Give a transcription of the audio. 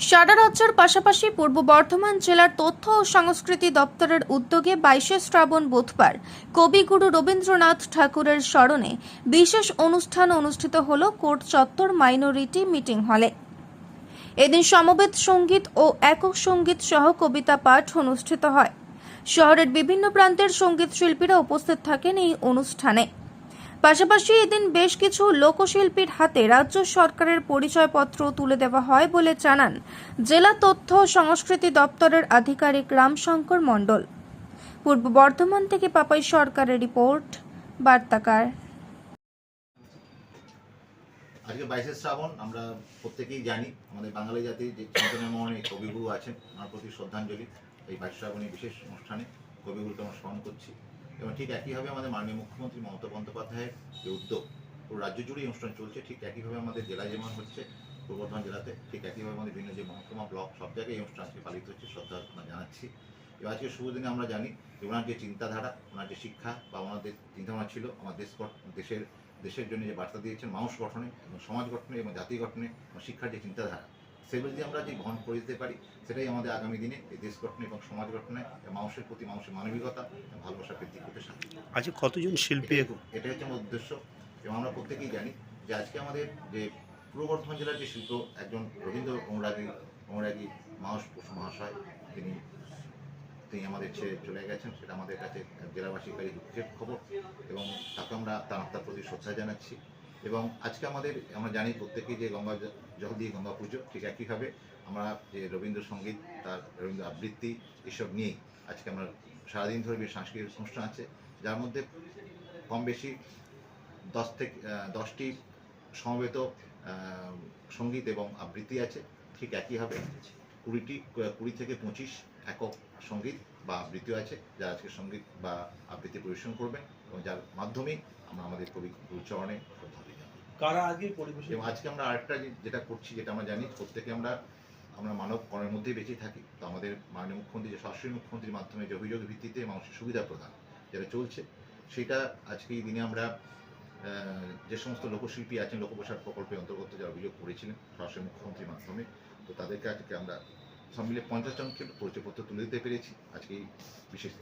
সারা রাজ্যের পাশাপাশি পূর্ব বর্ধমান জেলার তথ্য ও সংস্কৃতি দপ্তরের উদ্যোগে 22শে শ্রাবণ বুধবার কবিগুরু রবীন্দ্রনাথ ঠাকুরের স্মরণে বিশেষ অনুষ্ঠান অনুষ্ঠিত হল কোর্ট চত্বর মাইনরিটি মিটিং হলে। এদিন সমবেত সঙ্গীত ও একক সঙ্গীত সহ কবিতা পাঠ অনুষ্ঠিত হয়। শহরের বিভিন্ন প্রান্তের সঙ্গীত শিল্পীরা উপস্থিত থাকেন এই অনুষ্ঠানে। পাশাপাশি এদিন বেশ কিছু লোকশিল্পীর হাতে রাজ্য সরকারের পরিচয়পত্র তুলে দেওয়া হয় বলে জানান জেলা তথ্য ও সংস্কৃতি দপ্তরের আধিকারিক রামশঙ্কর মণ্ডল। পূর্ব বর্ধমান থেকে পাপাই সরকারের রিপোর্ট, বার্তাকার। আজকে 22শে শ্রাবণ আমরা প্রত্যেকেই জানি আমাদের বাঙালি জাতির যে চিন্তনের মহানে কবিগুরু আছেন, ওনার প্রতি শ্রদ্ধাঞ্জলি এই 22শে শ্রাবণের বিশেষ অনুষ্ঠানে কবিগুরুকে আমরা স্মরণ করছি। এবং ঠিক একইভাবে আমাদের মাননীয় মুখ্যমন্ত্রী মমতা বন্দ্যোপাধ্যায়ের যে উদ্যোগ, পুরো রাজ্য জুড়েই অনুষ্ঠান চলছে। ঠিক একইভাবে আমাদের জেলায় যেমন হচ্ছে পূর্ব বর্ধমান জেলাতে, ঠিক একইভাবে আমাদের বিভিন্ন যে মহকুমা ব্লক সব জায়গায় এই অনুষ্ঠানটি পালিত হচ্ছে, শ্রদ্ধা জানাচ্ছি। এবং আজকে শুভ দিনে আমরা জানি যে ওনার যে চিন্তাধারা, ওনার যে শিক্ষা বা ওনাদের চিন্তাভাবনা ছিল আমার দেশের জন্য যে বার্তা দিয়েছেন মানুষ গঠনে এবং সমাজ গঠনে এবং জাতি গঠনে এবং শিক্ষার যে চিন্তাধারা, সেগুলো যদি আমরা যে গ্রহণ করে দিতে পারি, সেটাই আমাদের আগামী দিনে এই দেশ গঠনে এবং সমাজ গঠনে মানুষের প্রতি মানুষের মানবিকতা ভালোবাসা বৃদ্ধি করতে সাহায্য করে। আজকে কতজন শিল্পী? এটাই হচ্ছে আমার উদ্দেশ্য। এবং আমরা প্রত্যেকেই জানি যে আজকে আমাদের যে পূর্ব বর্ধমান জেলার যে শিল্প, একজন রবীন্দ্র অনুরাগী মানুষ মহাশয় তিনি আমাদের ছেড়ে চলে গেছেন, সেটা আমাদের কাছে জেলাবাসীর কাছে দুঃখের খবর এবং তাকে আমরা তার আত্মার প্রতি শ্রদ্ধা জানাচ্ছি। এবং আজকে আমরা জানি প্রত্যেকেই যে গঙ্গা জল দিয়ে গঙ্গা পুজো, ঠিক একইভাবে আমরা যে রবীন্দ্রসঙ্গীত, তার রবীন্দ্র আবৃত্তি এসব নিয়েই আজকে আমরা সারাদিন ধরে বেশ সাংস্কৃতিক অনুষ্ঠান আছে, যার মধ্যে কম বেশি 10টি সমবেত সঙ্গীত এবং আবৃত্তি আছে। ঠিক একইভাবে 20 থেকে 25 একক সঙ্গীত বা আবৃত্তি আছে, যারা আজকে সঙ্গীত বা আবৃত্তি পরিবেশন করবেন এবং যার মাধ্যমেই আমরা আমাদের কবি গুরুচরণে শ্রদ্ধা জানাই। কারা আগে পরিবেশন? এবং আজকে আমরা আরেকটা যেটা করছি, যেটা আমরা জানি প্রত্যেকে আমরা মানব কর্মের মধ্যেই বেঁচে থাকি, তো আমাদের মাননীয় মুখ্যমন্ত্রী যে সরাসরি মুখ্যমন্ত্রীর মাধ্যমে যে অভিযোগের ভিত্তিতে মানুষের সুবিধা প্রদান যেটা চলছে, সেটা আজকে এই দিনে আমরা যে সমস্ত লোকশিল্পী আছেন লোকপ্রসাদ প্রকল্পের অন্তর্গত যারা অভিযোগ করেছিলেন সরাসরি মুখ্যমন্ত্রীর মাধ্যমে, তো তাদেরকে আজকে আমরা সব মিলে 50 জনকে পরিচয়পত্র তুলে দিতে পেরেছি আজকে এই বিশেষ